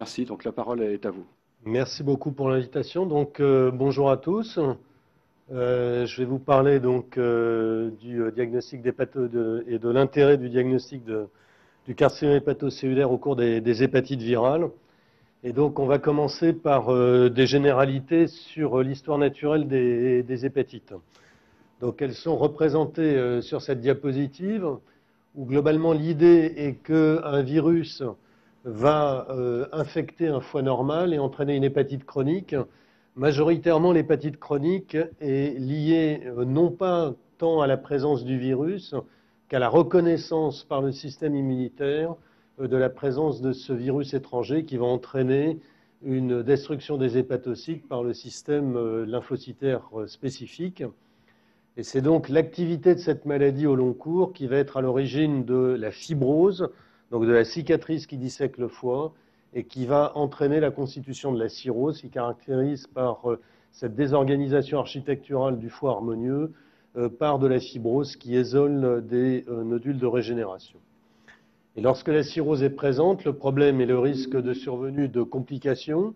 Merci, donc la parole est à vous. Merci beaucoup pour l'invitation. Donc, bonjour à tous. Je vais vous parler donc du diagnostic et de l'intérêt du diagnostic du carcinome hépatocellulaire au cours des hépatites virales. Et donc, on va commencer par des généralités sur l'histoire naturelle des hépatites. Donc, elles sont représentées sur cette diapositive, où globalement l'idée est qu'un virus va infecter un foie normal et entraîner une hépatite chronique. Majoritairement, l'hépatite chronique est liée non pas tant à la présence du virus qu'à la reconnaissance par le système immunitaire de la présence de ce virus étranger qui va entraîner une destruction des hépatocytes par le système lymphocytaire spécifique. Et c'est donc l'activité de cette maladie au long cours qui va être à l'origine de la fibrose, donc de la cicatrice qui dissèque le foie, et qui va entraîner la constitution de la cirrhose, qui caractérise par cette désorganisation architecturale du foie harmonieux, par de la fibrose qui isole des nodules de régénération. Et lorsque la cirrhose est présente, le problème est le risque de survenue de complications,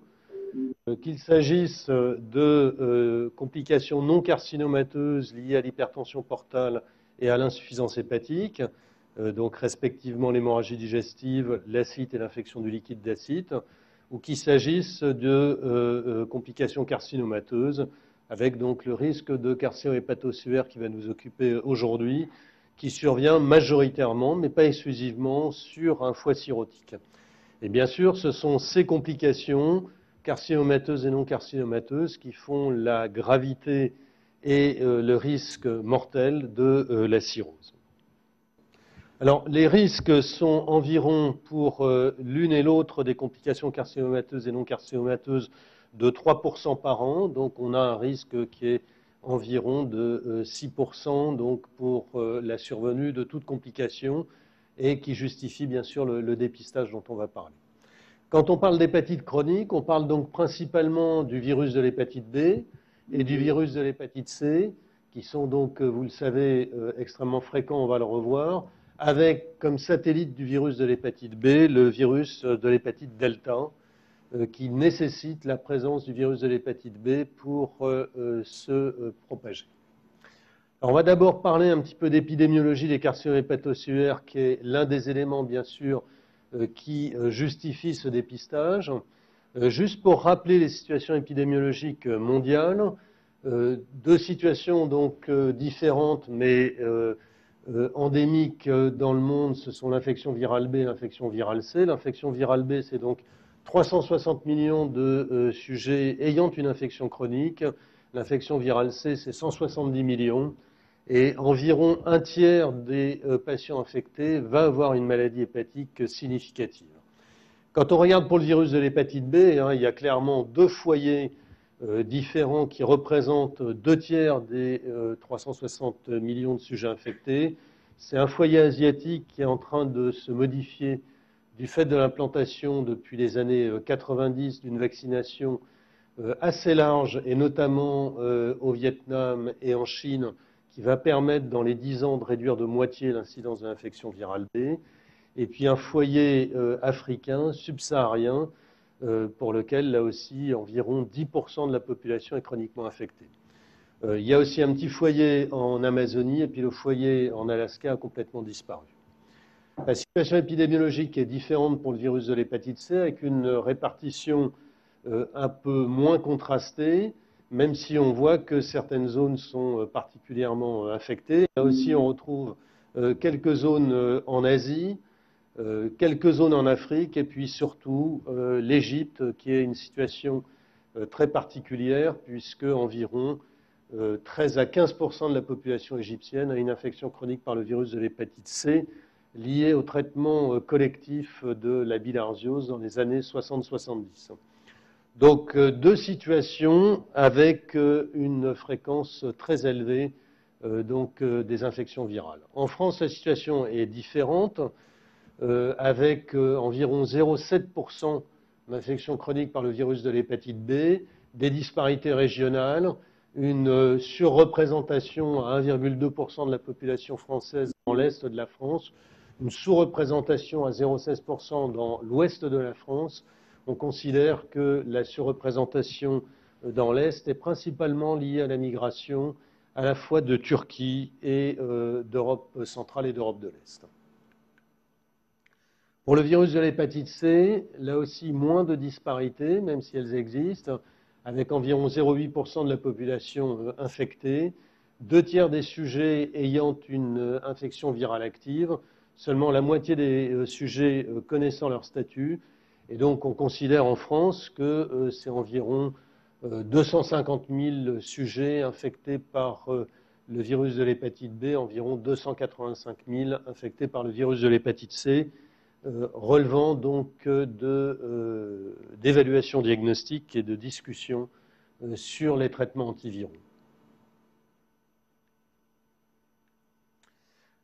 qu'il s'agisse de complications non carcinomateuses liées à l'hypertension portale et à l'insuffisance hépatique, donc respectivement l'hémorragie digestive, l'acide et l'infection du liquide d'acide, ou qu'il s'agisse de complications carcinomateuses, avec donc le risque de carcinome hépatocellulaire qui va nous occuper aujourd'hui, qui survient majoritairement, mais pas exclusivement, sur un foie cirrhotique. Et bien sûr, ce sont ces complications carcinomateuses et non carcinomateuses qui font la gravité et le risque mortel de la cirrhose. Alors, les risques sont environ pour l'une et l'autre des complications carcinomateuses et non carcinomateuses de 3% par an. Donc, on a un risque qui est environ de 6% donc pour la survenue de toute complication et qui justifie bien sûr le dépistage dont on va parler. Quand on parle d'hépatite chronique, on parle donc principalement du virus de l'hépatite B et du virus de l'hépatite C, qui sont donc, vous le savez, extrêmement fréquents, on va le revoir, avec comme satellite du virus de l'hépatite B le virus de l'hépatite delta, qui nécessite la présence du virus de l'hépatite B pour se propager. Alors, on va d'abord parler un petit peu d'épidémiologie des carcinomes hépatocellulaires, qui est l'un des éléments, bien sûr, qui justifie ce dépistage. Juste pour rappeler les situations épidémiologiques mondiales, deux situations donc différentes mais endémiques dans le monde, ce sont l'infection virale B et l'infection virale C. L'infection virale B, c'est donc 360 millions de sujets ayant une infection chronique. L'infection virale C, c'est 170 millions. Et environ un tiers des patients infectés va avoir une maladie hépatique significative. Quand on regarde pour le virus de l'hépatite B, il y a clairement deux foyers différents qui représentent 2 tiers des 360 millions de sujets infectés. C'est un foyer asiatique qui est en train de se modifier du fait de l'implantation depuis les années 90 d'une vaccination assez large, et notamment au Vietnam et en Chine, qui va permettre dans les 10 ans de réduire de moitié l'incidence de l'infection virale B, et puis un foyer africain, subsaharien, pour lequel, là aussi, environ 10% de la population est chroniquement infectée. Il y a aussi un petit foyer en Amazonie, et puis le foyer en Alaska a complètement disparu. La situation épidémiologique est différente pour le virus de l'hépatite C, avec une répartition un peu moins contrastée, même si on voit que certaines zones sont particulièrement affectées. Là aussi, on retrouve quelques zones en Asie, quelques zones en Afrique, et puis surtout l'Égypte, qui est une situation très particulière, puisque environ 13 à 15% de la population égyptienne a une infection chronique par le virus de l'hépatite C, liée au traitement collectif de la bilharziose dans les années 60-70. Donc, deux situations avec une fréquence très élevée des infections virales. En France, la situation est différente, avec environ 0,7% d'infection chronique par le virus de l'hépatite B, des disparités régionales, une surreprésentation à 1,2% de la population française dans l'est de la France, une sous-représentation à 0,16% dans l'ouest de la France, on considère que la surreprésentation dans l'Est est principalement liée à la migration à la fois de Turquie et d'Europe centrale et d'Europe de l'Est. Pour le virus de l'hépatite C, là aussi moins de disparités, même si elles existent, avec environ 0,8% de la population infectée, 2/3 des sujets ayant une infection virale active, seulement la moitié des sujets connaissant leur statut, et donc on considère en France que c'est environ 250 000 sujets infectés par le virus de l'hépatite B, environ 285 000 infectés par le virus de l'hépatite C, relevant donc d'évaluation diagnostique et de discussion sur les traitements antiviraux.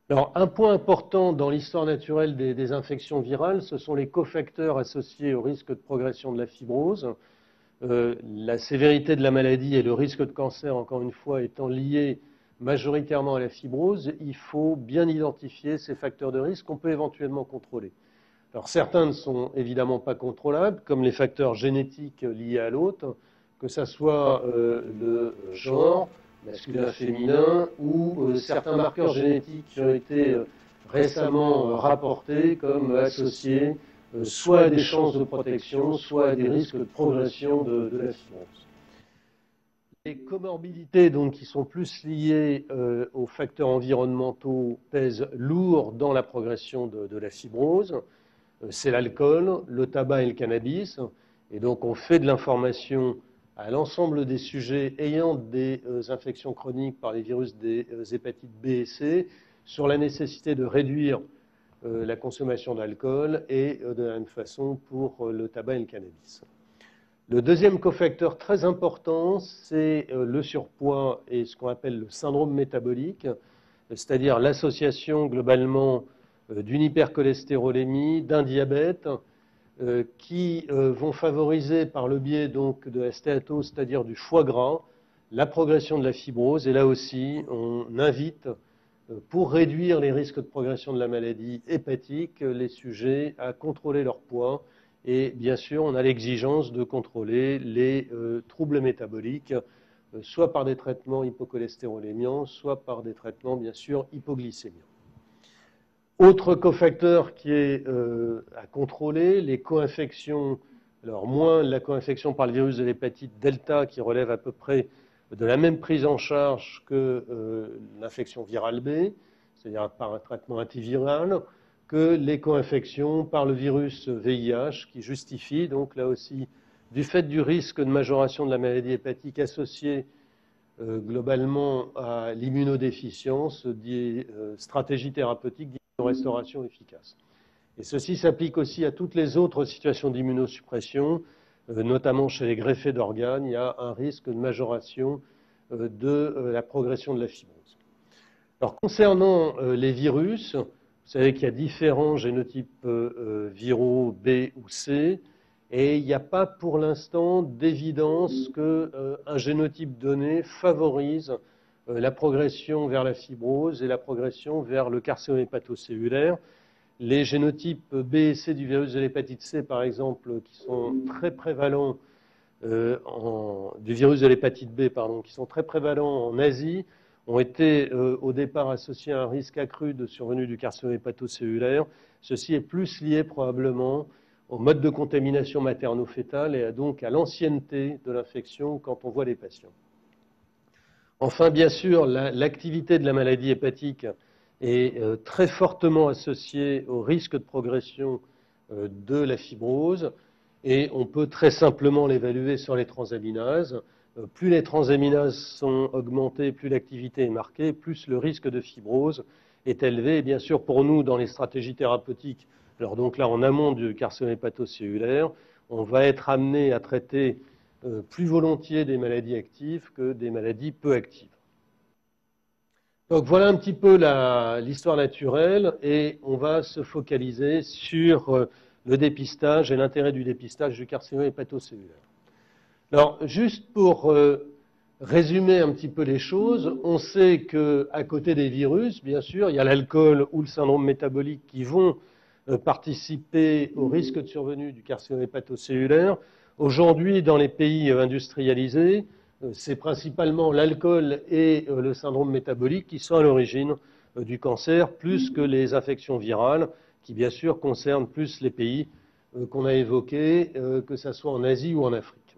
Alors, un point important dans l'histoire naturelle des infections virales, ce sont les cofacteurs associés au risque de progression de la fibrose. La sévérité de la maladie et le risque de cancer, encore une fois, étant liés majoritairement à la fibrose, il faut bien identifier ces facteurs de risque qu'on peut éventuellement contrôler. Alors certains ne sont évidemment pas contrôlables, comme les facteurs génétiques liés à l'hôte, que ce soit le genre, masculin, féminin, ou certains marqueurs génétiques qui ont été récemment rapportés comme associés soit à des chances de protection, soit à des risques de progression de la fibrose. Les comorbidités donc, qui sont plus liées aux facteurs environnementaux pèsent lourd dans la progression de la fibrose. C'est l'alcool, le tabac et le cannabis. Et donc on fait de l'information à l'ensemble des sujets ayant des infections chroniques par les virus des hépatites B et C sur la nécessité de réduire la consommation d'alcool et de la même façon pour le tabac et le cannabis. Le deuxième cofacteur très important, c'est le surpoids et ce qu'on appelle le syndrome métabolique, c'est-à-dire l'association globalement d'une hypercholestérolémie, d'un diabète, qui vont favoriser par le biais donc de la stéatose, c'est-à-dire du foie gras, la progression de la fibrose. Et là aussi, on invite, pour réduire les risques de progression de la maladie hépatique, les sujets à contrôler leur poids. Et bien sûr, on a l'exigence de contrôler les troubles métaboliques, soit par des traitements hypocholestérolémiants, soit par des traitements, bien sûr, hypoglycémiants. Autre cofacteur qui est à contrôler, les co-infections. Alors, moins la co-infection par le virus de l'hépatite delta, qui relève à peu près de la même prise en charge que l'infection virale B, c'est-à-dire par un traitement antiviral, que les co-infections par le virus VIH, qui justifie donc là aussi, du fait du risque de majoration de la maladie hépatique associée globalement à l'immunodéficience, des stratégies thérapeutiques d'immunorestauration efficaces. Et ceci s'applique aussi à toutes les autres situations d'immunosuppression, notamment chez les greffés d'organes, il y a un risque de majoration de la progression de la fibrose. Alors concernant les virus, vous savez qu'il y a différents génotypes viraux B ou C, et il n'y a pas pour l'instant d'évidence qu'un génotype donné favorise la progression vers la fibrose et la progression vers le carcinome hépatocellulaire. Les génotypes B et C du virus de l'hépatite C, par exemple, qui sont très prévalents du virus de l'hépatite B, pardon, qui sont très prévalents en Asie, ont été au départ associés à un risque accru de survenue du carcinome hépatocellulaire. Ceci est plus lié probablement au mode de contamination materno-fétale et donc à l'ancienneté de l'infection quand on voit les patients. Enfin, bien sûr, l'activité de la maladie hépatique est très fortement associée au risque de progression de la fibrose et on peut très simplement l'évaluer sur les transaminases. Plus les transaminases sont augmentées, plus l'activité est marquée, plus le risque de fibrose est élevé. Et bien sûr, pour nous, dans les stratégies thérapeutiques, alors donc là, en amont du carcinome hépatocellulaire, on va être amené à traiter plus volontiers des maladies actives que des maladies peu actives. Donc voilà un petit peu l'histoire naturelle et on va se focaliser sur le dépistage et l'intérêt du dépistage du carcinome hépatocellulaire. Alors juste pour résumer un petit peu les choses, on sait qu'à côté des virus, bien sûr, il y a l'alcool ou le syndrome métabolique qui vont participer au risque de survenue du carcinome hépatocellulaire. Aujourd'hui, dans les pays industrialisés, c'est principalement l'alcool et le syndrome métabolique qui sont à l'origine du cancer, plus que les infections virales, qui bien sûr concernent plus les pays qu'on a évoqués, que ce soit en Asie ou en Afrique.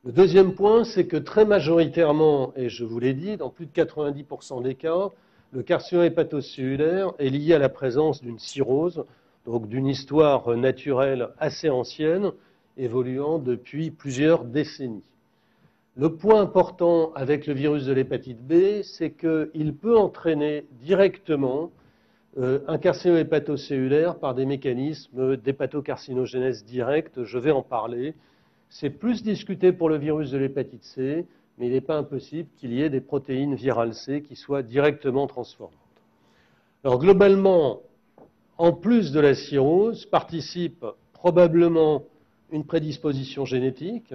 Le deuxième point, c'est que très majoritairement, et je vous l'ai dit, dans plus de 90% des cas, le carcinome hépatocellulaire est lié à la présence d'une cirrhose, donc d'une histoire naturelle assez ancienne, évoluant depuis plusieurs décennies. Le point important avec le virus de l'hépatite B, c'est qu'il peut entraîner directement un carcinome hépatocellulaire par des mécanismes d'hépatocarcinogénèse directe. Je vais en parler. C'est plus discuté pour le virus de l'hépatite C, mais il n'est pas impossible qu'il y ait des protéines virales C qui soient directement transformantes. Alors globalement, en plus de la cirrhose, participe probablement une prédisposition génétique,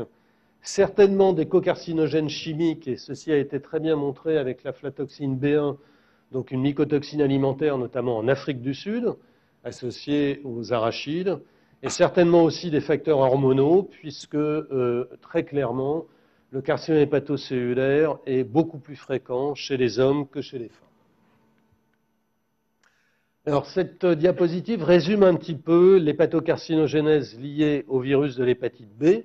certainement des cocarcinogènes chimiques, et ceci a été très bien montré avec l'aflatoxine B1, donc une mycotoxine alimentaire, notamment en Afrique du Sud, associée aux arachides, et certainement aussi des facteurs hormonaux, puisque très clairement, le carcinome hépatocellulaire est beaucoup plus fréquent chez les hommes que chez les femmes. Alors, cette diapositive résume un petit peu l'hépatocarcinogénèse liée au virus de l'hépatite B.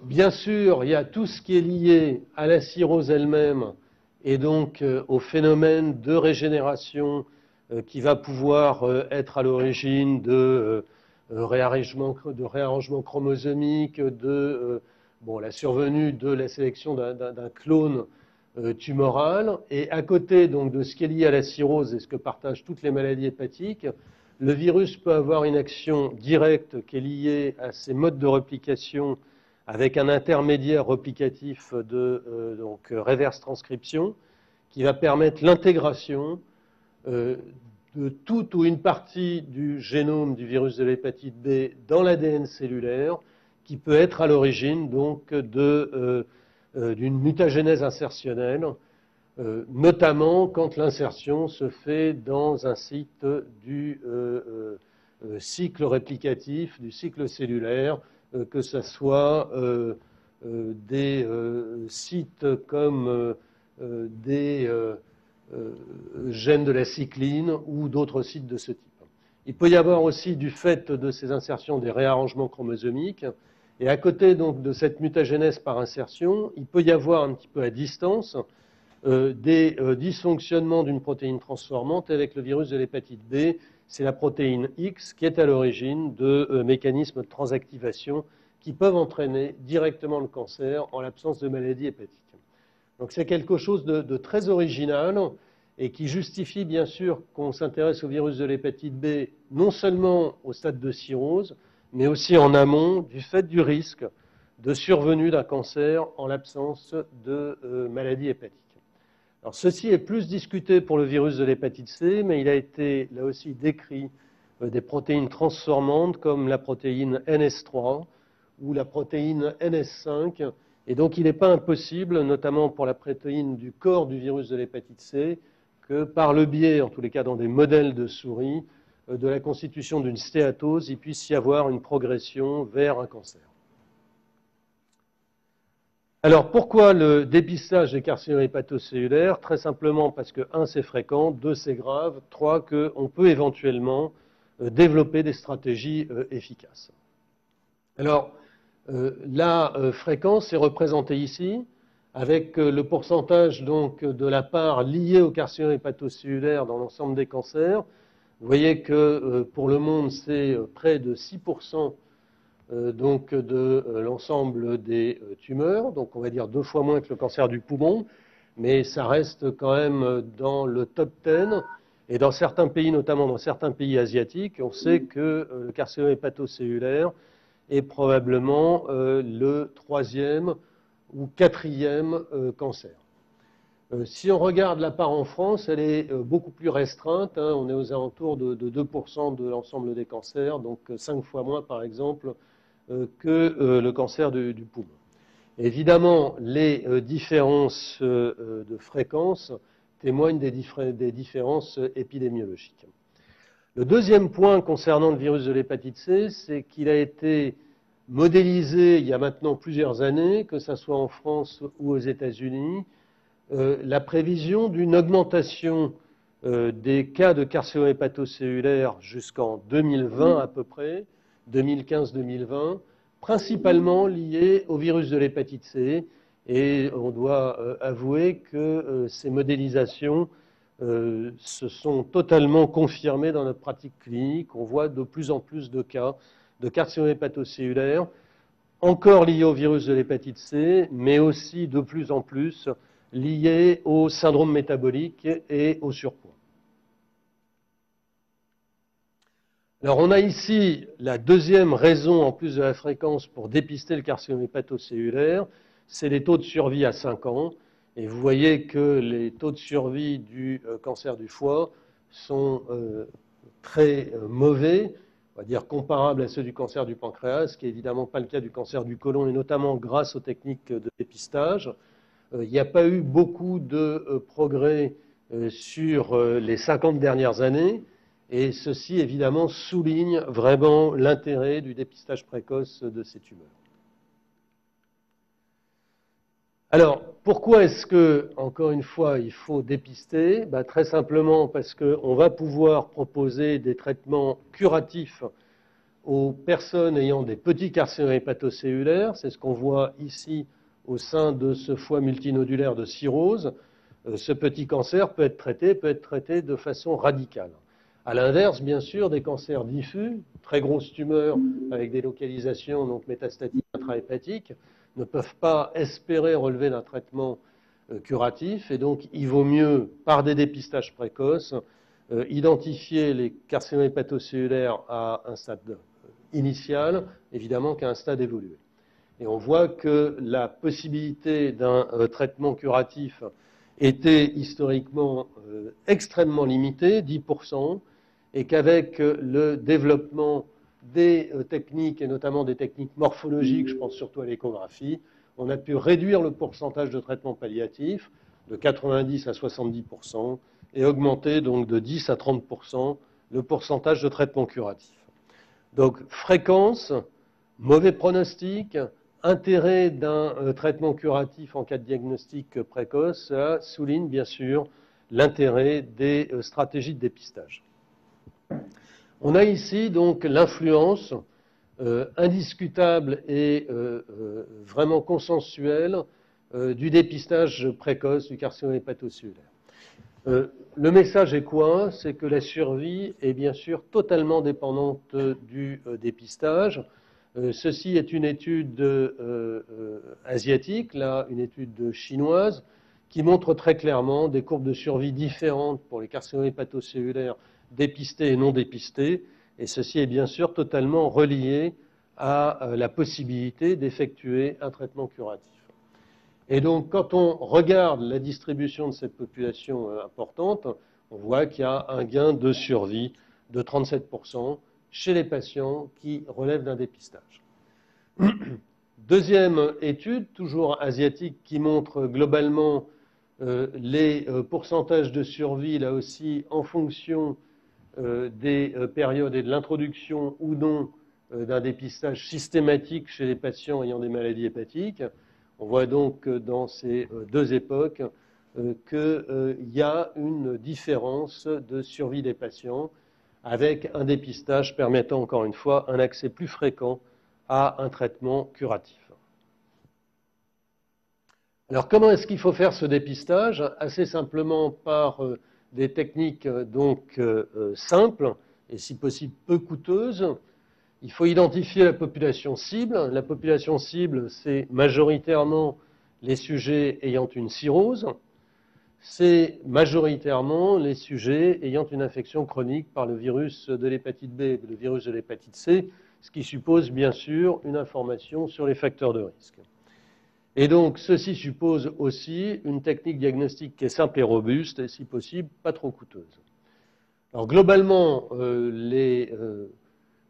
Bien sûr, il y a tout ce qui est lié à la cirrhose elle-même et donc au phénomène de régénération qui va pouvoir être à l'origine de réarrangement chromosomique, de la survenue de la sélection d'un clone tumoral. Et à côté donc, de ce qui est lié à la cirrhose et ce que partagent toutes les maladies hépatiques, le virus peut avoir une action directe qui est liée à ces modes de réplication avec un intermédiaire replicatif de reverse transcription qui va permettre l'intégration de toute ou une partie du génome du virus de l'hépatite B dans l'ADN cellulaire, qui peut être à l'origine donc d'une mutagénèse insertionnelle, notamment quand l'insertion se fait dans un site du cycle réplicatif, du cycle cellulaire, que ce soit des sites comme des gènes de la cycline ou d'autres sites de ce type. Il peut y avoir aussi, du fait de ces insertions, des réarrangements chromosomiques. Et à côté donc de cette mutagénèse par insertion, il peut y avoir un petit peu à distance des dysfonctionnements d'une protéine transformante avec le virus de l'hépatite B. C'est la protéine X qui est à l'origine de mécanismes de transactivation qui peuvent entraîner directement le cancer en l'absence de maladie hépatique. Donc c'est quelque chose de très original et qui justifie bien sûr qu'on s'intéresse au virus de l'hépatite B non seulement au stade de cirrhose, mais aussi en amont du fait du risque de survenue d'un cancer en l'absence de maladie hépatique. Alors ceci est plus discuté pour le virus de l'hépatite C, mais il a été là aussi décrit des protéines transformantes comme la protéine NS3 ou la protéine NS5. Et donc il n'est pas impossible, notamment pour la protéine du corps du virus de l'hépatite C, que par le biais, en tous les cas dans des modèles de souris, de la constitution d'une stéatose, il puisse y avoir une progression vers un cancer. Alors pourquoi le dépistage des carcinomes hépatocellulaires? Très simplement parce que 1, c'est fréquent, 2, c'est grave, 3, qu'on peut éventuellement développer des stratégies efficaces. Alors la fréquence est représentée ici avec le pourcentage donc de la part liée au carcinome hépatocellulaire dans l'ensemble des cancers. Vous voyez que pour le monde, c'est près de 6% donc de l'ensemble des tumeurs, donc on va dire 2 fois moins que le cancer du poumon, mais ça reste quand même dans le top 10. Et dans certains pays, notamment dans certains pays asiatiques, on sait que le carcinome hépatocellulaire est probablement le 3e ou 4e cancer. Si on regarde la part en France, elle est beaucoup plus restreinte. On est aux alentours de 2% de l'ensemble des cancers, donc 5 fois moins par exemple que le cancer du poumon. Évidemment, les différences de fréquence témoignent des différences épidémiologiques. Le deuxième point concernant le virus de l'hépatite C, c'est qu'il a été modélisé il y a maintenant plusieurs années, que ce soit en France ou aux États-Unis, la prévision d'une augmentation des cas de carcinome hépatocellulaire jusqu'en 2020 à peu près, 2015-2020, principalement liés au virus de l'hépatite C. Et on doit avouer que ces modélisations se sont totalement confirmées dans notre pratique clinique. On voit de plus en plus de cas de carcinome hépatocellulaire, encore liés au virus de l'hépatite C, mais aussi de plus en plus liés au syndrome métabolique et au surpoids. Alors on a ici la deuxième raison en plus de la fréquence pour dépister le carcinome hépatocellulaire, c'est les taux de survie à 5 ans. Et vous voyez que les taux de survie du cancer du foie sont très mauvais, on va dire comparables à ceux du cancer du pancréas, ce qui n'est évidemment pas le cas du cancer du côlon, et notamment grâce aux techniques de dépistage. Il n'y a pas eu beaucoup de progrès sur les 50 dernières années, et ceci évidemment souligne vraiment l'intérêt du dépistage précoce de ces tumeurs. Alors, pourquoi est-ce que, encore une fois, il faut dépister? Très simplement parce qu'on va pouvoir proposer des traitements curatifs aux personnes ayant des petits carcinomes hépatocellulaires. C'est ce qu'on voit ici au sein de ce foie multinodulaire de cirrhose. Ce petit cancer peut être traité de façon radicale. À l'inverse, bien sûr, des cancers diffus, très grosses tumeurs avec des localisations donc métastatiques intrahépatiques, ne peuvent pas espérer relever d'un traitement curatif, et donc il vaut mieux, par des dépistages précoces, identifier les carcinomes hépatocellulaires à un stade initial, évidemment qu'à un stade évolué. Et on voit que la possibilité d'un traitement curatif était historiquement extrêmement limitée, 10%, et qu'avec le développement des techniques, et notamment des techniques morphologiques, je pense surtout à l'échographie, on a pu réduire le pourcentage de traitement palliatif de 90 à 70% et augmenter donc de 10 à 30% le pourcentage de traitement curatif. Donc fréquence, mauvais pronostic, intérêt d'un traitement curatif en cas de diagnostic précoce, ça souligne bien sûr l'intérêt des stratégies de dépistage. On a ici donc l'influence indiscutable et vraiment consensuelle du dépistage précoce du carcinome hépatocellulaire. Le message est quoi? C'est que la survie est bien sûr totalement dépendante du dépistage. Ceci est une étude asiatique, là une étude chinoise, qui montre très clairement des courbes de survie différentes pour les carcinomes hépatocellulaires dépistés et non dépistés, et ceci est bien sûr totalement relié à la possibilité d'effectuer un traitement curatif. Et donc, quand on regarde la distribution de cette population importante, on voit qu'il y a un gain de survie de 37% chez les patients qui relèvent d'un dépistage. Deuxième étude, toujours asiatique, qui montre globalement les pourcentages de survie, là aussi, en fonction des périodes et de l'introduction ou non d'un dépistage systématique chez les patients ayant des maladies hépatiques. On voit donc dans ces deux époques qu'il y a une différence de survie des patients avec un dépistage permettant encore une fois un accès plus fréquent à un traitement curatif. Alors comment est-ce qu'il faut faire ce dépistage? Assez simplement par des techniques donc simples et si possible peu coûteuses. Il faut identifier la population cible. La population cible, c'est majoritairement les sujets ayant une cirrhose. C'est majoritairement les sujets ayant une infection chronique par le virus de l'hépatite B et le virus de l'hépatite C, ce qui suppose bien sûr une information sur les facteurs de risque. Et donc, ceci suppose aussi une technique diagnostique qui est simple et robuste, et si possible, pas trop coûteuse. Alors, globalement, les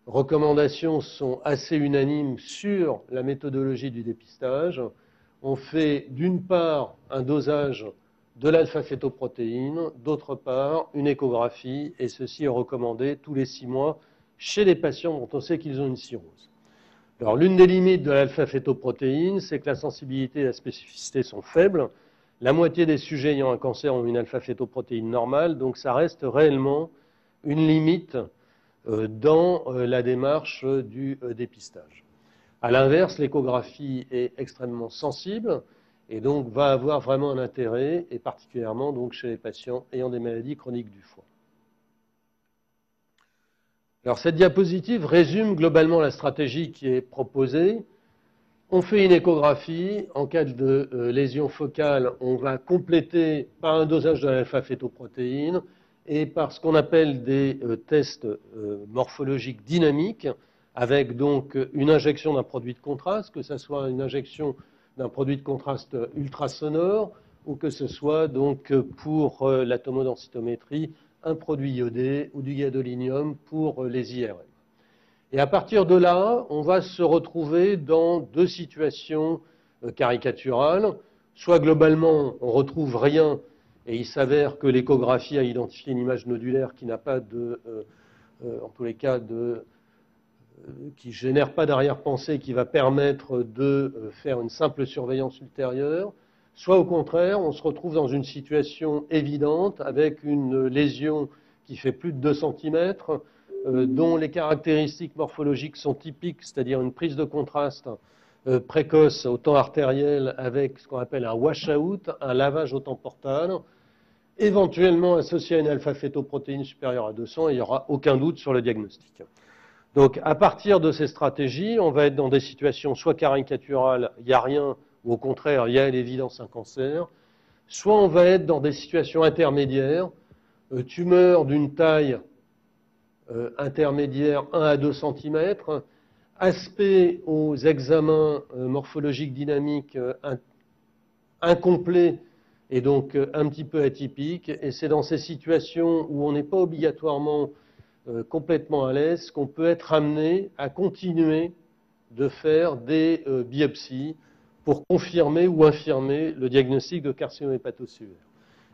recommandations sont assez unanimes sur la méthodologie du dépistage. On fait d'une part un dosage de l'alpha-fétoprotéine, d'autre part une échographie, et ceci est recommandé tous les 6 mois chez les patients dont on sait qu'ils ont une cirrhose. Alors l'une des limites de l'alpha-fétoprotéine, c'est que la sensibilité et la spécificité sont faibles. La moitié des sujets ayant un cancer ont une alpha-fétoprotéine normale, donc ça reste réellement une limite dans la démarche du dépistage. A l'inverse, l'échographie est extrêmement sensible et donc va avoir vraiment un intérêt, et particulièrement donc chez les patients ayant des maladies chroniques du foie. Alors cette diapositive résume globalement la stratégie qui est proposée. On fait une échographie. En cas de lésion focale, on va compléter par un dosage de l'alpha-fétoprotéine et par ce qu'on appelle des tests morphologiques dynamiques, avec donc une injection d'un produit de contraste, que ce soit une injection d'un produit de contraste ultrasonore ou que ce soit donc pour la tomodensitométrie un produit iodé ou du gadolinium pour les IRM. Et à partir de là, on va se retrouver dans 2 situations caricaturales. Soit globalement, on retrouve rien et il s'avère que l'échographie a identifié une image nodulaire qui n'a pas de, en tous les cas, qui génère pas d'arrière-pensée, qui va permettre de faire une simple surveillance ultérieure. Soit au contraire, on se retrouve dans une situation évidente avec une lésion qui fait plus de 2 cm, dont les caractéristiques morphologiques sont typiques, c'est-à-dire une prise de contraste précoce au temps artériel avec ce qu'on appelle un wash-out, un lavage au temps portal, éventuellement associé à une alpha-fétoprotéine supérieure à 200, et il n'y aura aucun doute sur le diagnostic. Donc à partir de ces stratégies, on va être dans des situations soit caricaturales, il n'y a rien, ou au contraire, il y a à l'évidence un cancer, soit on va être dans des situations intermédiaires, tumeur d'une taille intermédiaire 1 à 2 cm, aspect aux examens morphologiques dynamiques incomplets et donc un petit peu atypiques, et c'est dans ces situations où on n'est pas obligatoirement complètement à l'aise qu'on peut être amené à continuer de faire des biopsies pour confirmer ou infirmer le diagnostic de carcinome hépatocellulaire.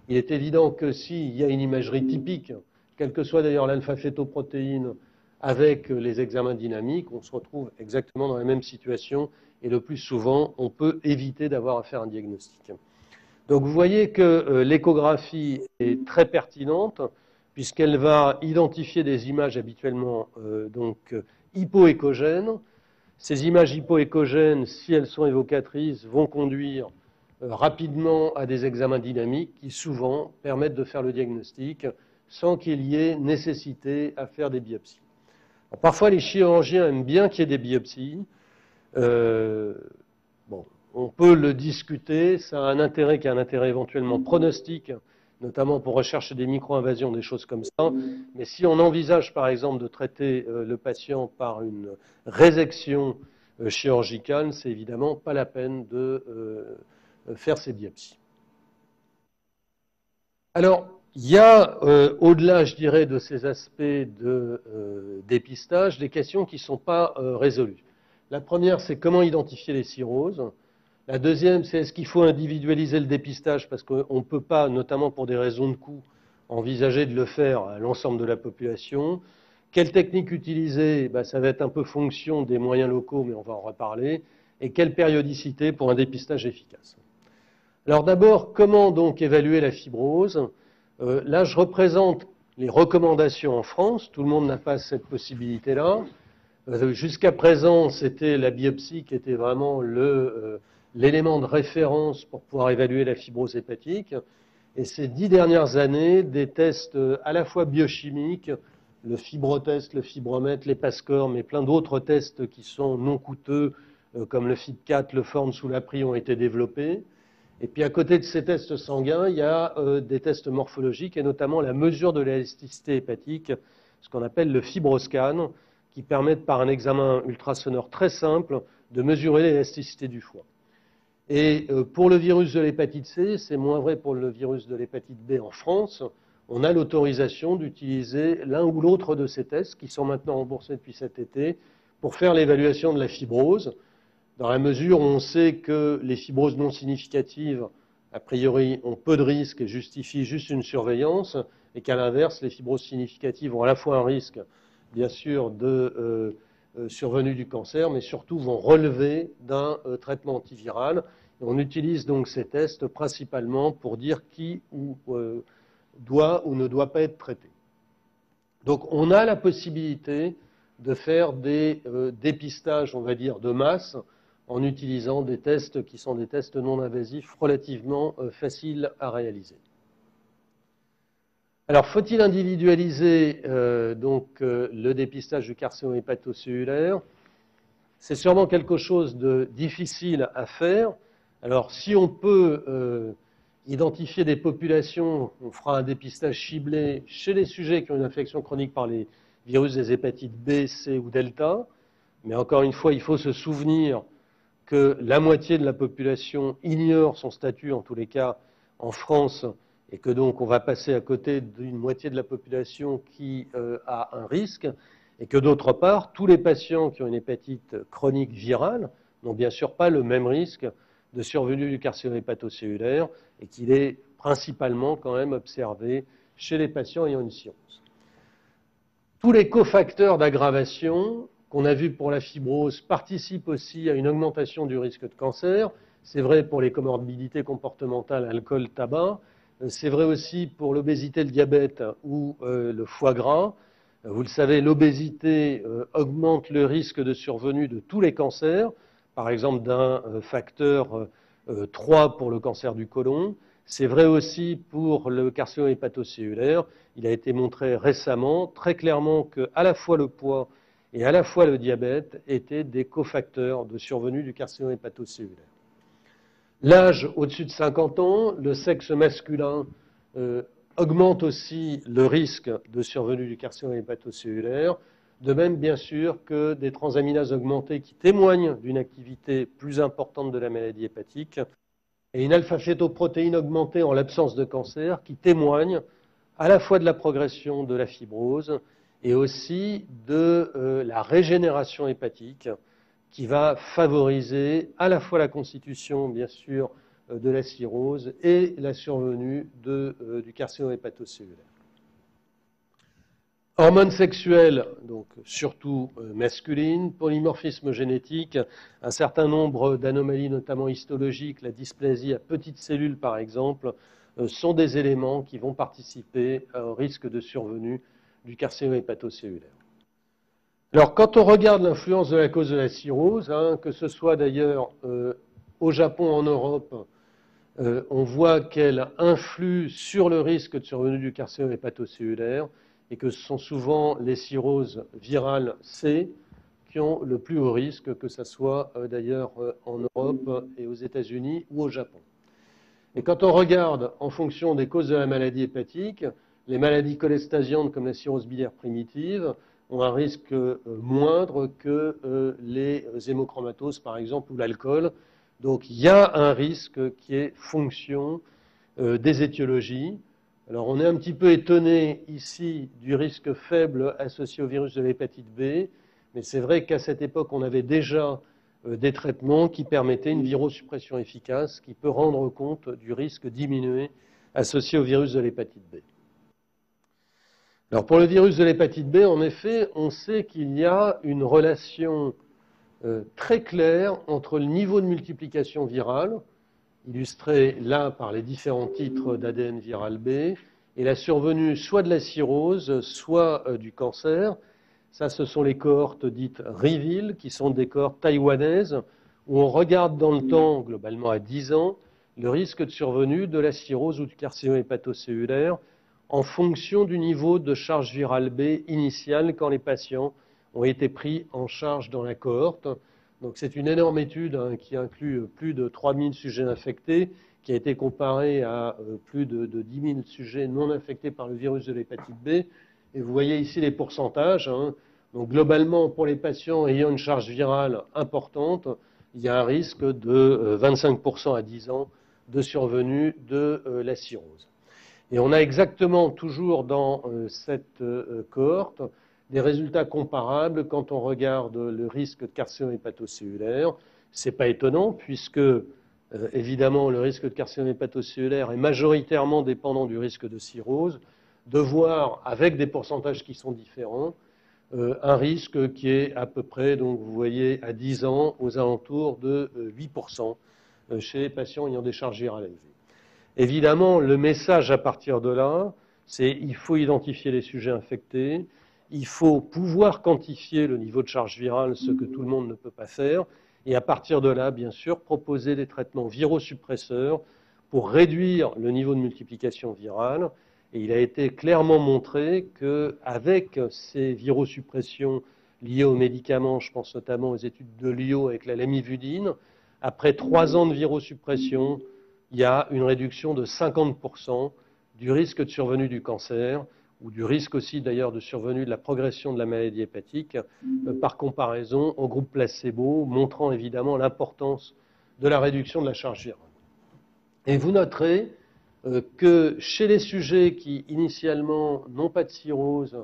Il est évident que s'il y a une imagerie typique, quelle que soit d'ailleurs l'alpha-fétoprotéine avec les examens dynamiques, on se retrouve exactement dans la même situation et le plus souvent, on peut éviter d'avoir à faire un diagnostic. Donc vous voyez que l'échographie est très pertinente puisqu'elle va identifier des images habituellement hypoéchogènes. Ces images hypoéchogènes, si elles sont évocatrices, vont conduire rapidement à des examens dynamiques qui souvent permettent de faire le diagnostic sans qu'il y ait nécessité à faire des biopsies. Alors, parfois, les chirurgiens aiment bien qu'il y ait des biopsies. On peut le discuter, ça a un intérêt qui est un intérêt éventuellement pronostique, notamment pour rechercher des micro-invasions, des choses comme ça. Mais si on envisage, par exemple, de traiter le patient par une résection chirurgicale, c'est évidemment pas la peine de faire ces biopsies. Alors, il y a, au-delà, je dirais, de ces aspects de dépistage, des questions qui ne sont pas résolues. La première, c'est comment identifier les cirrhoses. La deuxième, c'est est-ce qu'il faut individualiser le dépistage, parce qu'on ne peut pas, notamment pour des raisons de coût, envisager de le faire à l'ensemble de la population. Quelle technique utiliser? Ça va être un peu fonction des moyens locaux, mais on va en reparler. Et quelle périodicité pour un dépistage efficace? Alors d'abord, comment donc évaluer la fibrose? Là, je représente les recommandations en France. Tout le monde n'a pas cette possibilité-là. Jusqu'à présent, c'était la biopsie qui était vraiment l'élément de référence pour pouvoir évaluer la fibrose hépatique. Et ces 10 dernières années, des tests à la fois biochimiques, le fibrotest, le fibromètre, les PASCOR, mais plein d'autres tests qui sont non coûteux, comme le FIT4, le FORN sous l'APRI, ont été développés. Et puis à côté de ces tests sanguins, il y a des tests morphologiques, et notamment la mesure de l'élasticité hépatique, ce qu'on appelle le fibroscan, qui permettent par un examen ultrasonore très simple de mesurer l'élasticité du foie. Et pour le virus de l'hépatite C, c'est moins vrai pour le virus de l'hépatite B en France, on a l'autorisation d'utiliser l'un ou l'autre de ces tests qui sont maintenant remboursés depuis cet été pour faire l'évaluation de la fibrose, dans la mesure où on sait que les fibroses non significatives a priori, ont peu de risques et justifient juste une surveillance, et qu'à l'inverse, les fibroses significatives ont à la fois un risque, bien sûr, de survenue du cancer, mais surtout vont relever d'un traitement antiviral. Et on utilise donc ces tests principalement pour dire qui doit ou ne doit pas être traité. Donc on a la possibilité de faire des dépistages, on va dire, de masse en utilisant des tests qui sont des tests non invasifs relativement faciles à réaliser. Alors, faut-il individualiser le dépistage du carcinome hépatocellulaire? C'est sûrement quelque chose de difficile à faire. Alors, si on peut identifier des populations, on fera un dépistage ciblé chez les sujets qui ont une infection chronique par les virus des hépatites B, C ou delta. Mais encore une fois, il faut se souvenir que la moitié de la population ignore son statut, en tous les cas en France, et que donc on va passer à côté d'une moitié de la population qui a un risque, et que d'autre part, tous les patients qui ont une hépatite chronique virale n'ont bien sûr pas le même risque de survenue du carcinome hépatocellulaire, et qu'il est principalement quand même observé chez les patients ayant une cirrhose. Tous les cofacteurs d'aggravation qu'on a vus pour la fibrose participent aussi à une augmentation du risque de cancer. C'est vrai pour les comorbidités comportementales, alcool, tabac. C'est vrai aussi pour l'obésité, le diabète ou le foie gras. Vous le savez, l'obésité augmente le risque de survenue de tous les cancers, par exemple d'un facteur 3 pour le cancer du côlon. C'est vrai aussi pour le carcinome hépatocellulaire. Il a été montré récemment, très clairement, qu'à la fois le poids et à la fois le diabète étaient des cofacteurs de survenue du carcinome hépatocellulaire. L'âge au-dessus de 50 ans, le sexe masculin augmente aussi le risque de survenue du carcinome hépatocellulaire, de même bien sûr que des transaminases augmentées qui témoignent d'une activité plus importante de la maladie hépatique, et une alpha-fétoprotéine augmentée en l'absence de cancer qui témoigne à la fois de la progression de la fibrose et aussi de la régénération hépatique qui va favoriser à la fois la constitution, bien sûr, de la cirrhose et la survenue du carcinome hépatocellulaire. Hormones sexuelles, donc surtout masculines, polymorphisme génétique, un certain nombre d'anomalies, notamment histologiques, la dysplasie à petites cellules par exemple, sont des éléments qui vont participer au risque de survenue du carcinome hépatocellulaire. Alors, quand on regarde l'influence de la cause de la cirrhose, que ce soit d'ailleurs au Japon, en Europe, on voit qu'elle influe sur le risque de survenue du carcinome hépatocellulaire et que ce sont souvent les cirrhoses virales C qui ont le plus haut risque, que ce soit d'ailleurs en Europe et aux États-Unis ou au Japon. Et quand on regarde en fonction des causes de la maladie hépatique, les maladies cholestasiantes comme la cirrhose biliaire primitive ont un risque moindre que les hémochromatoses par exemple ou l'alcool. Donc il y a un risque qui est fonction des étiologies. Alors on est un petit peu étonné ici du risque faible associé au virus de l'hépatite B, mais c'est vrai qu'à cette époque on avait déjà des traitements qui permettaient une virosuppression efficace qui peut rendre compte du risque diminué associé au virus de l'hépatite B. Alors pour le virus de l'hépatite B, en effet, on sait qu'il y a une relation très claire entre le niveau de multiplication virale, illustré là par les différents titres d'ADN viral B, et la survenue soit de la cirrhose, soit du cancer. Ça, ce sont les cohortes dites Reveal, qui sont des cohortes taïwanaises, où on regarde dans le temps, globalement à 10 ans, le risque de survenue de la cirrhose ou du carcinome hépatocellulaire en fonction du niveau de charge virale B initiale quand les patients ont été pris en charge dans la cohorte. Donc c'est une énorme étude qui inclut plus de 3000 sujets infectés, qui a été comparée à plus de 10 000 sujets non infectés par le virus de l'hépatite B. Et vous voyez ici les pourcentages. Donc globalement, pour les patients ayant une charge virale importante, il y a un risque de 25% à 10 ans de survenue de la cirrhose. Et on a exactement toujours dans cette cohorte des résultats comparables quand on regarde le risque de carcinome hépatocellulaire. Ce n'est pas étonnant puisque évidemment, le risque de carcinome hépatocellulaire est majoritairement dépendant du risque de cirrhose, de voir, avec des pourcentages qui sont différents, un risque qui est à peu près, donc vous voyez, à 10 ans, aux alentours de 8% chez les patients ayant des charges virales élevées. Évidemment, le message à partir de là, c'est qu'il faut identifier les sujets infectés, il faut pouvoir quantifier le niveau de charge virale, ce que tout le monde ne peut pas faire, et à partir de là, bien sûr, proposer des traitements virosuppresseurs pour réduire le niveau de multiplication virale. Et il a été clairement montré qu'avec ces virosuppressions liées aux médicaments, je pense notamment aux études de Lyon avec la lamivudine, après 3 ans de virosuppression, il y a une réduction de 50% du risque de survenue du cancer, ou du risque aussi d'ailleurs de survenue de la progression de la maladie hépatique, par comparaison au groupe placebo, montrant évidemment l'importance de la réduction de la charge virale. Et vous noterez que chez les sujets qui initialement n'ont pas de cirrhose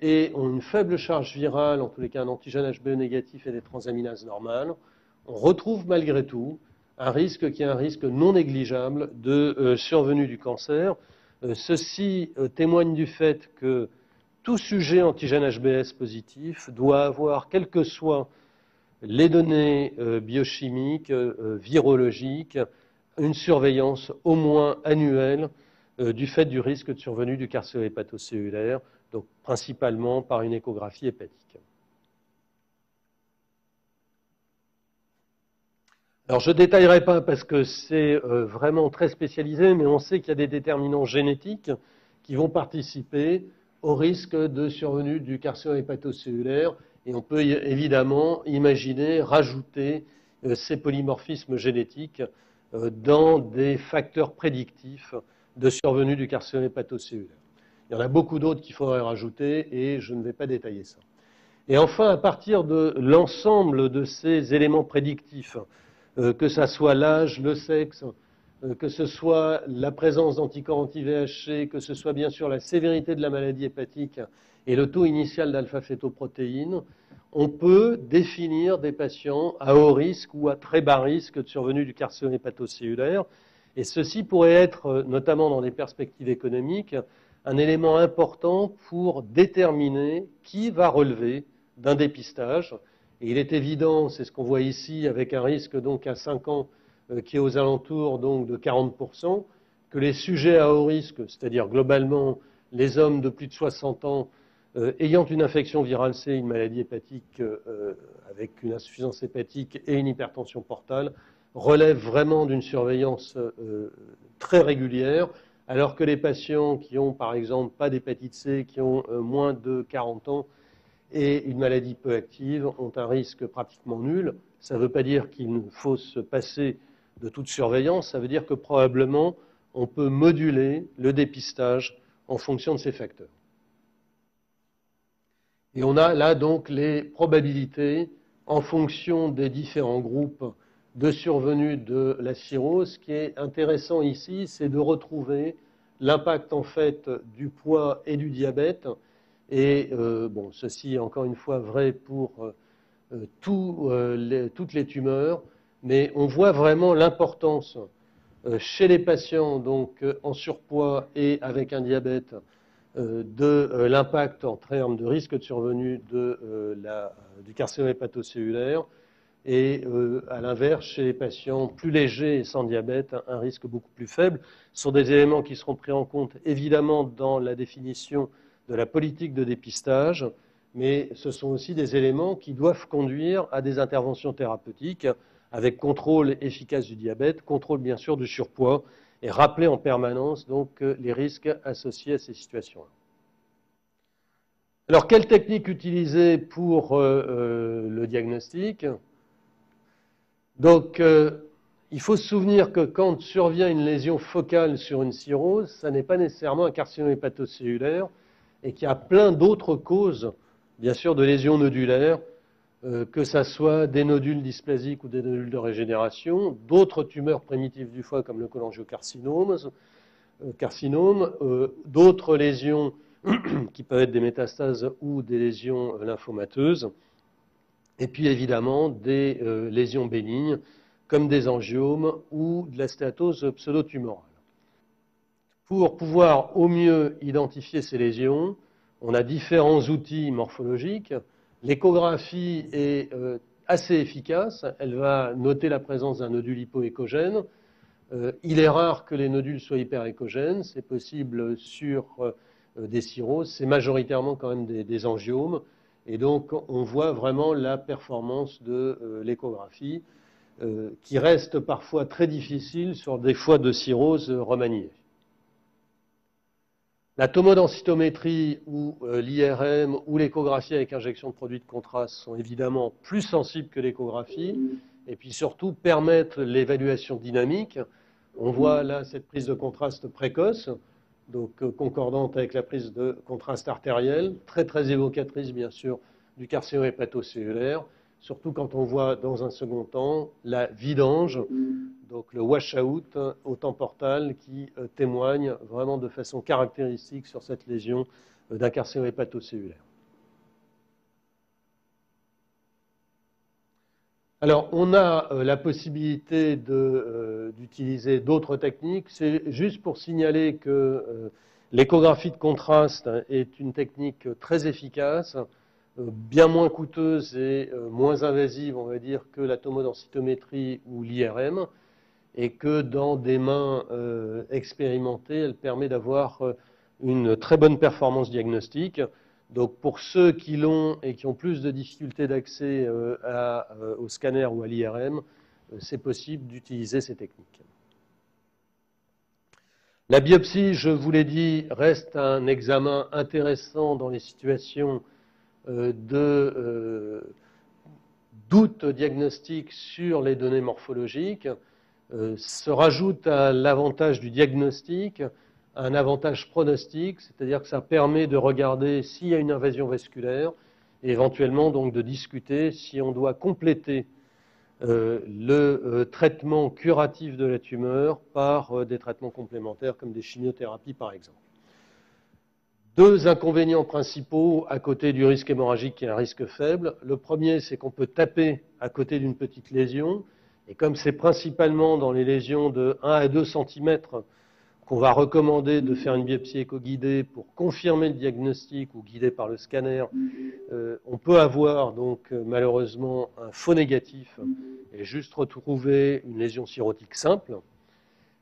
et ont une faible charge virale, en tous les cas un antigène HBe négatif et des transaminases normales, on retrouve malgré tout un risque qui est un risque non négligeable de survenue du cancer. Ceci témoigne du fait que tout sujet antigène HBs positif doit avoir, quelles que soient les données biochimiques, virologiques, une surveillance au moins annuelle du fait du risque de survenue du carcinome hépatocellulaire, donc principalement par une échographie hépatique. Alors je ne détaillerai pas parce que c'est vraiment très spécialisé, mais on sait qu'il y a des déterminants génétiques qui vont participer au risque de survenue du carcinome hépatocellulaire, et on peut évidemment imaginer rajouter ces polymorphismes génétiques dans des facteurs prédictifs de survenue du carcinome hépatocellulaire. Il y en a beaucoup d'autres qu'il faudrait rajouter et je ne vais pas détailler ça. Et enfin, à partir de l'ensemble de ces éléments prédictifs, que ce soit l'âge, le sexe, que ce soit la présence d'anticorps anti-VHC, que ce soit bien sûr la sévérité de la maladie hépatique et le taux initial d'alpha-fétoprotéine, on peut définir des patients à haut risque ou à très bas risque de survenue du carcinome hépatocellulaire. Et ceci pourrait être, notamment dans des perspectives économiques, un élément important pour déterminer qui va relever d'un dépistage. Et il est évident, c'est ce qu'on voit ici, avec un risque donc à 5 ans qui est aux alentours donc de 40%, que les sujets à haut risque, c'est-à-dire globalement les hommes de plus de 60 ans ayant une infection virale C, une maladie hépatique avec une insuffisance hépatique et une hypertension portale, relèvent vraiment d'une surveillance très régulière, alors que les patients qui ont par exemple pas d'hépatite C, qui ont moins de 40 ans, et une maladie peu active ont un risque pratiquement nul. Ça ne veut pas dire qu'il faut se passer de toute surveillance, ça veut dire que probablement on peut moduler le dépistage en fonction de ces facteurs. Et on a là donc les probabilités en fonction des différents groupes de survenue de la cirrhose. Ce qui est intéressant ici, c'est de retrouver l'impact en fait du poids et du diabète. Et bon, ceci est encore une fois vrai pour toutes les tumeurs, mais on voit vraiment l'importance chez les patients donc en surpoids et avec un diabète de l'impact en termes de risque de survenue du carcinome hépatocellulaire, et à l'inverse, chez les patients plus légers et sans diabète, un risque beaucoup plus faible. Ce sont des éléments qui seront pris en compte évidemment dans la définition de la politique de dépistage, mais ce sont aussi des éléments qui doivent conduire à des interventions thérapeutiques avec contrôle efficace du diabète, contrôle bien sûr du surpoids, et rappeler en permanence donc les risques associés à ces situations-là. Alors, quelle technique utiliser pour le diagnostic ? Donc, il faut se souvenir que quand survient une lésion focale sur une cirrhose, ça n'est pas nécessairement un carcinome hépatocellulaire, et qu'il y a plein d'autres causes, bien sûr, de lésions nodulaires, que ce soit des nodules dysplasiques ou des nodules de régénération, d'autres tumeurs primitives du foie comme le cholangiocarcinome, d'autres lésions qui peuvent être des métastases ou des lésions lymphomateuses, et puis évidemment des lésions bénignes comme des angiomes ou de la stéatose pseudotumorale. Pour pouvoir au mieux identifier ces lésions, on a différents outils morphologiques. L'échographie est assez efficace. Elle va noter la présence d'un nodule hypoéchogène. Il est rare que les nodules soient hyperéchogènes. C'est possible sur des cirrhoses. C'est majoritairement quand même des angiomes. Et donc, on voit vraiment la performance de l'échographie qui reste parfois très difficile sur des foies de cirrhose remaniés. La tomodensitométrie ou l'IRM ou l'échographie avec injection de produits de contraste sont évidemment plus sensibles que l'échographie et puis surtout permettent l'évaluation dynamique. On voit là cette prise de contraste précoce, donc concordante avec la prise de contraste artériel, très évocatrice bien sûr du carcinome hépatocellulaire, surtout quand on voit dans un second temps la vidange, donc le washout au temps portal qui témoigne vraiment de façon caractéristique sur cette lésion d'un carcinome hépatocellulaire. Alors, on a la possibilité d'utiliser d'autres techniques. C'est juste pour signaler que l'échographie de contraste est une technique très efficace, bien moins coûteuse et moins invasive, on va dire, que la tomodensitométrie ou l'IRM, et que dans des mains expérimentées, elle permet d'avoir une très bonne performance diagnostique. Donc pour ceux qui l'ont et qui ont plus de difficultés d'accès au scanner ou à l'IRM, c'est possible d'utiliser ces techniques. La biopsie, je vous l'ai dit, reste un examen intéressant dans les situations de doute diagnostique sur les données morphologiques. Se rajoute à l'avantage du diagnostic un avantage pronostic, c'est-à-dire que ça permet de regarder s'il y a une invasion vasculaire et éventuellement donc de discuter si on doit compléter le traitement curatif de la tumeur par des traitements complémentaires comme des chimiothérapies par exemple. Deux inconvénients principaux à côté du risque hémorragique qui est un risque faible. Le premier, c'est qu'on peut taper à côté d'une petite lésion. Et comme c'est principalement dans les lésions de 1 à 2 cm qu'on va recommander de faire une biopsie éco-guidée pour confirmer le diagnostic ou guidée par le scanner, on peut avoir donc malheureusement un faux négatif et juste retrouver une lésion cirrhotique simple.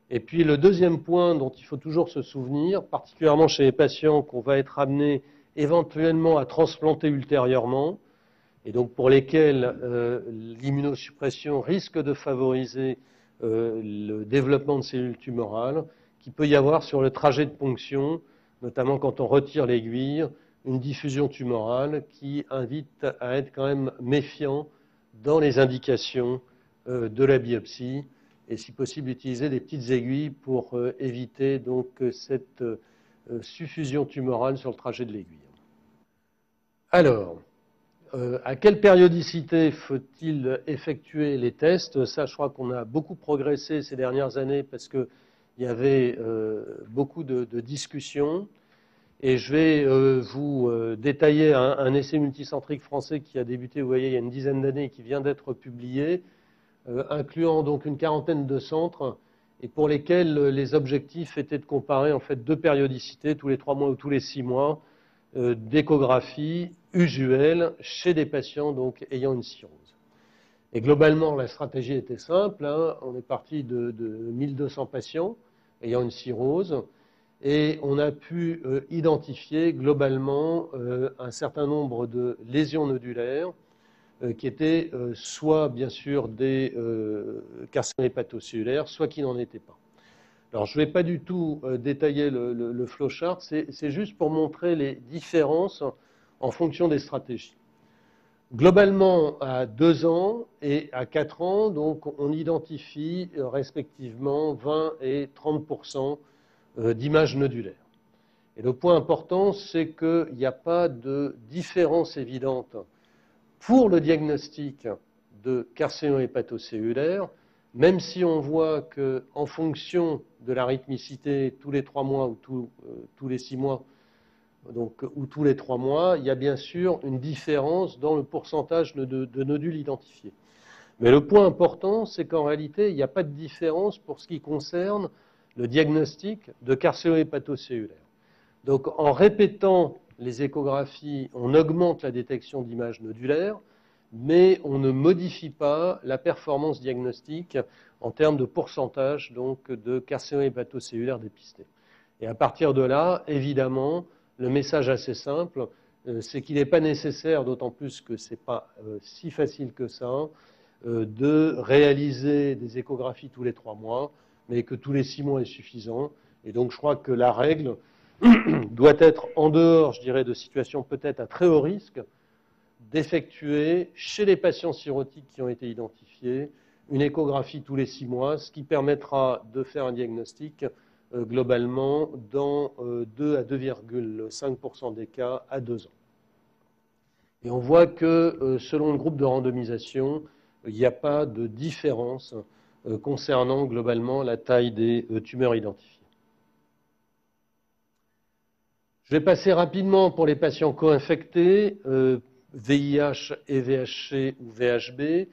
Et puis le deuxième point dont il faut toujours se souvenir, particulièrement chez les patients qu'on va être amenés éventuellement à transplanter ultérieurement, et donc pour lesquels l'immunosuppression risque de favoriser le développement de cellules tumorales, qu'il peut y avoir sur le trajet de ponction, notamment quand on retire l'aiguille, une diffusion tumorale qui invite à être quand même méfiant dans les indications de la biopsie et si possible utiliser des petites aiguilles pour éviter donc cette suffusion tumorale sur le trajet de l'aiguille. Alors, à quelle périodicité faut-il effectuer les tests? Ça, je crois qu'on a beaucoup progressé ces dernières années parce qu'il y avait beaucoup de discussions. Et je vais vous détailler un essai multicentrique français qui a débuté, vous voyez, il y a une dizaine d'années et qui vient d'être publié, incluant donc une quarantaine de centres et pour lesquels les objectifs étaient de comparer en fait deux périodicités, tous les 3 mois ou tous les 6 mois, d'échographie usuelle chez des patients donc ayant une cirrhose. Et globalement, la stratégie était simple, hein, on est parti de 1200 patients ayant une cirrhose et on a pu identifier globalement un certain nombre de lésions nodulaires qui étaient soit bien sûr des carcinomes hépatocellulaires, soit qui n'en étaient pas. Alors je ne vais pas du tout détailler le flowchart, c'est juste pour montrer les différences en fonction des stratégies. Globalement, à 2 ans et à 4 ans, donc, on identifie respectivement 20 et 30% d'images nodulaires. Et le point important, c'est qu'il n'y a pas de différence évidente pour le diagnostic de carcinome hépatocellulaire, même si on voit qu'en fonction de la rythmicité, tous les 3 mois ou tous les 6 mois, donc, ou tous les 3 mois, il y a bien sûr une différence dans le pourcentage de nodules identifiés. Mais le point important, c'est qu'en réalité, il n'y a pas de différence pour ce qui concerne le diagnostic de carcinome hépatocellulaire. Donc en répétant les échographies, on augmente la détection d'images nodulaires, mais on ne modifie pas la performance diagnostique en termes de pourcentage donc, de carcinome hépatocellulaire dépisté. Et à partir de là, évidemment, le message assez simple, c'est qu'il n'est pas nécessaire, d'autant plus que ce n'est pas si facile que ça, de réaliser des échographies tous les 3 mois, mais que tous les 6 mois est suffisant. Et donc je crois que la règle doit être, en dehors, je dirais, de situations peut-être à très haut risque, d'effectuer chez les patients cirrhotiques qui ont été identifiés une échographie tous les 6 mois, ce qui permettra de faire un diagnostic globalement dans 2 à 2,5% des cas à 2 ans. Et on voit que selon le groupe de randomisation, il n'y a pas de différence concernant globalement la taille des tumeurs identifiées. Je vais passer rapidement pour les patients co-infectés, VIH et VHC ou VHB,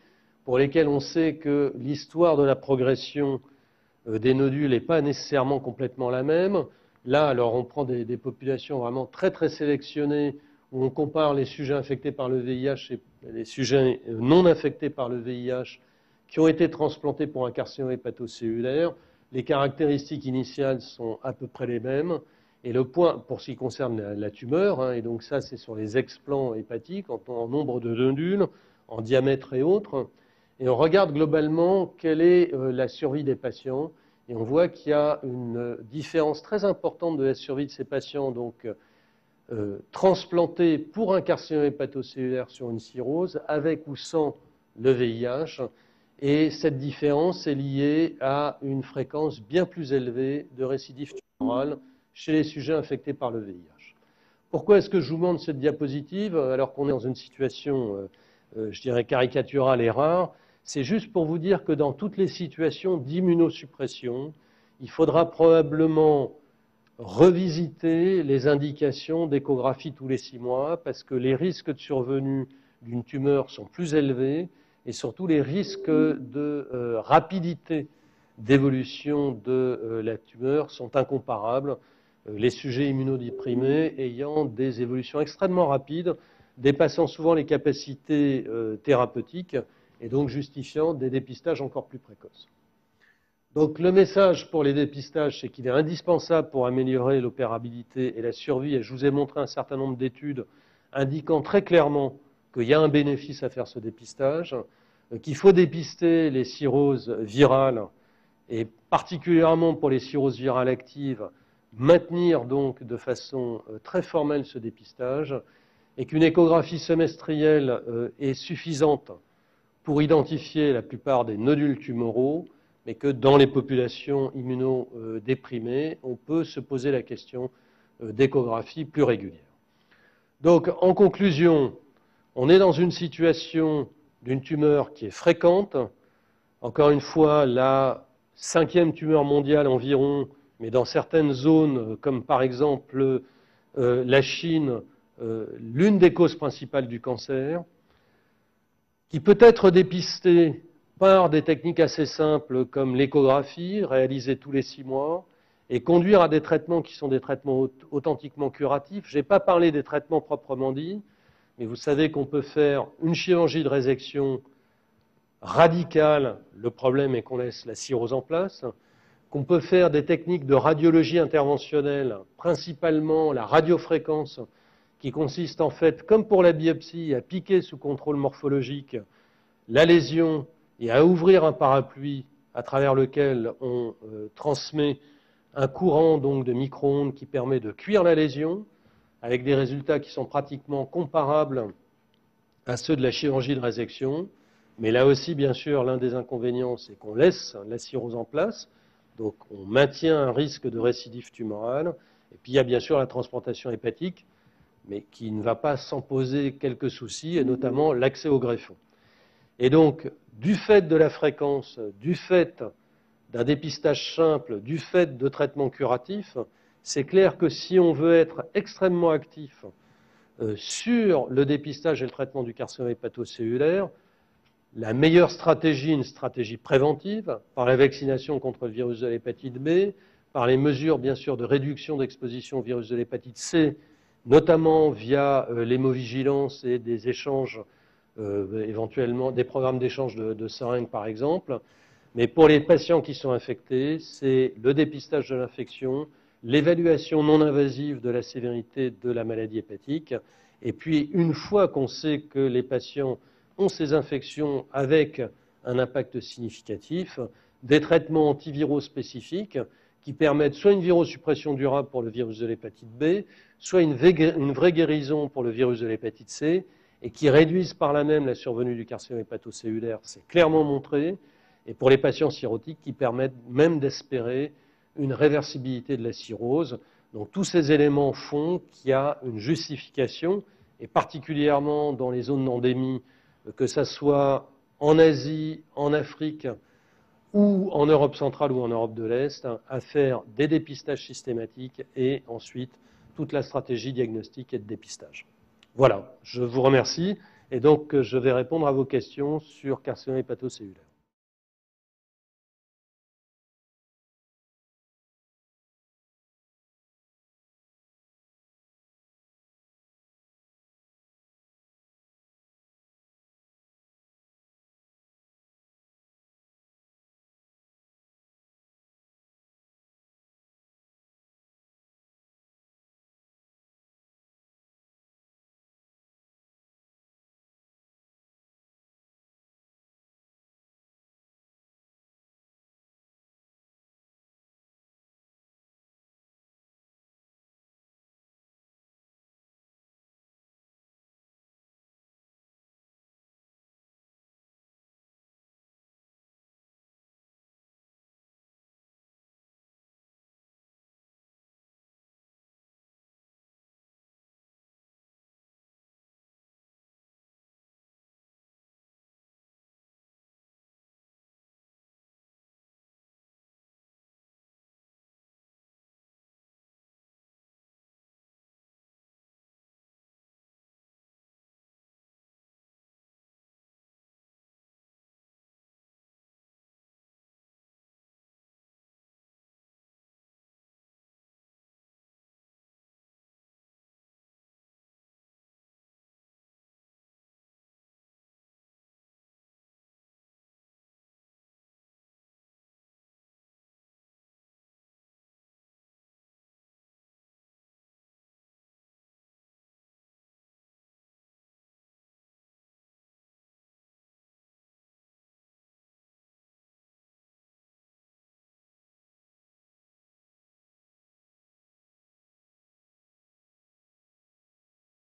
pour lesquels on sait que l'histoire de la progression des nodules n'est pas nécessairement complètement la même. Là, alors, on prend des populations vraiment très très sélectionnées, où on compare les sujets infectés par le VIH et les sujets non infectés par le VIH qui ont été transplantés pour un carcinome hépatocellulaire. Les caractéristiques initiales sont à peu près les mêmes. Et le point, pour ce qui concerne la tumeur, et donc ça c'est sur les explants hépatiques, en nombre de nodules, en diamètre et autres, et on regarde globalement quelle est la survie des patients, et on voit qu'il y a une différence très importante de la survie de ces patients, donc transplantés pour un carcinome hépatocellulaire sur une cirrhose, avec ou sans le VIH, et cette différence est liée à une fréquence bien plus élevée de récidive tumorale chez les sujets infectés par le VIH. Pourquoi est-ce que je vous montre cette diapositive alors qu'on est dans une situation, je dirais, caricaturale et rare? C'est juste pour vous dire que dans toutes les situations d'immunosuppression, il faudra probablement revisiter les indications d'échographie tous les 6 mois parce que les risques de survenue d'une tumeur sont plus élevés et surtout les risques de rapidité d'évolution de la tumeur sont incomparables. Les sujets immunodéprimés ayant des évolutions extrêmement rapides, dépassant souvent les capacités thérapeutiques et donc justifiant des dépistages encore plus précoces. Donc le message pour les dépistages, c'est qu'il est indispensable pour améliorer l'opérabilité et la survie, et je vous ai montré un certain nombre d'études indiquant très clairement qu'il y a un bénéfice à faire ce dépistage, qu'il faut dépister les cirrhoses virales, et particulièrement pour les cirrhoses virales actives, maintenir donc de façon très formelle ce dépistage et qu'une échographie semestrielle est suffisante pour identifier la plupart des nodules tumoraux, mais que dans les populations immunodéprimées, on peut se poser la question d'échographie plus régulière. Donc, en conclusion, on est dans une situation d'une tumeur qui est fréquente. Encore une fois, la 5e tumeur mondiale environ, mais dans certaines zones, comme par exemple la Chine, l'une des causes principales du cancer, qui peut être dépistée par des techniques assez simples comme l'échographie, réalisée tous les 6 mois, et conduire à des traitements qui sont des traitements authentiquement curatifs. Je n'ai pas parlé des traitements proprement dits, mais vous savez qu'on peut faire une chirurgie de résection radicale, le problème est qu'on laisse la cirrhose en place, qu'on peut faire des techniques de radiologie interventionnelle, principalement la radiofréquence, qui consiste en fait, comme pour la biopsie, à piquer sous contrôle morphologique la lésion et à ouvrir un parapluie à travers lequel on transmet un courant donc, de micro-ondes qui permet de cuire la lésion, avec des résultats qui sont pratiquement comparables à ceux de la chirurgie de résection. Mais là aussi, bien sûr, l'un des inconvénients, c'est qu'on laisse la cirrhose en place, donc on maintient un risque de récidive tumorale. Et puis il y a bien sûr la transplantation hépatique, mais qui ne va pas sans poser quelques soucis, et notamment l'accès au greffon. Et donc, du fait de la fréquence, du fait d'un dépistage simple, du fait de traitements curatifs, c'est clair que si on veut être extrêmement actif sur le dépistage et le traitement du carcinome hépatocellulaire, La meilleure stratégie, une stratégie préventive, par la vaccination contre le virus de l'hépatite B, par les mesures, bien sûr, de réduction d'exposition au virus de l'hépatite C, notamment via l'hémovigilance et des échanges, éventuellement des programmes d'échange de seringues, par exemple. Mais pour les patients qui sont infectés, c'est le dépistage de l'infection, l'évaluation non invasive de la sévérité de la maladie hépatique. Et puis, une fois qu'on sait que les patients ont ces infections avec un impact significatif, des traitements antiviraux spécifiques qui permettent soit une virosuppression durable pour le virus de l'hépatite B, soit une vraie guérison pour le virus de l'hépatite C, et qui réduisent par là même la survenue du carcinome hépatocellulaire, c'est clairement montré, et pour les patients cirrhotiques qui permettent même d'espérer une réversibilité de la cirrhose. Donc tous ces éléments font qu'il y a une justification, et particulièrement dans les zones d'endémie, que ce soit en Asie, en Afrique, ou en Europe centrale ou en Europe de l'Est, à faire des dépistages systématiques et ensuite toute la stratégie diagnostique et de dépistage. Voilà, je vous remercie et donc je vais répondre à vos questions sur carcinome hépatocellulaire.